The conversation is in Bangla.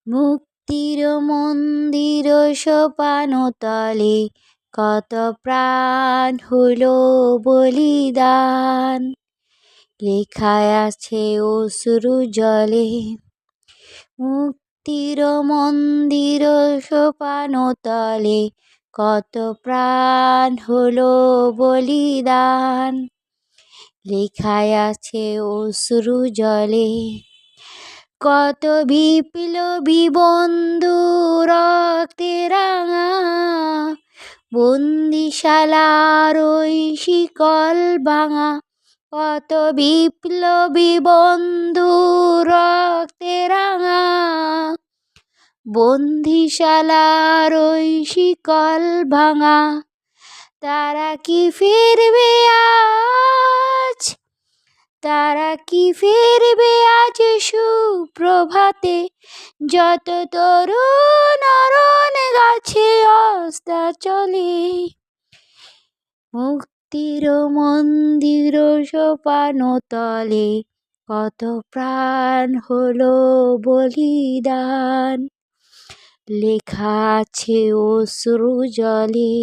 মুক্তির মন্দির সোপানতলে কত প্রাণ হলো বলিদান, লেখায় আছে অশ্রু জলে। মুক্তির মন্দির সোপানতলে কত প্রাণ হলো বলিদান, লেখায় আছে অশ্রু জলে। কত বিপ্লবী বন্ধু রক্তে রাঙা, বন্দিশালার ওই শিকল ভাঙা। কত বিপ্লবী বন্ধু রক্তে রাঙা, বন্দিশালার ওই শিকল ভাঙা। তারা কি ফিরবে আজ, তারা কি ফিরবে আজ সুপ্রভাতে, যত তরুণ অরণ গাছে অস্তাচলে। মুক্তির মন্দির সোপানতলে কত প্রাণ হলো বলিদান, লেখা আছে অশ্রু জলে।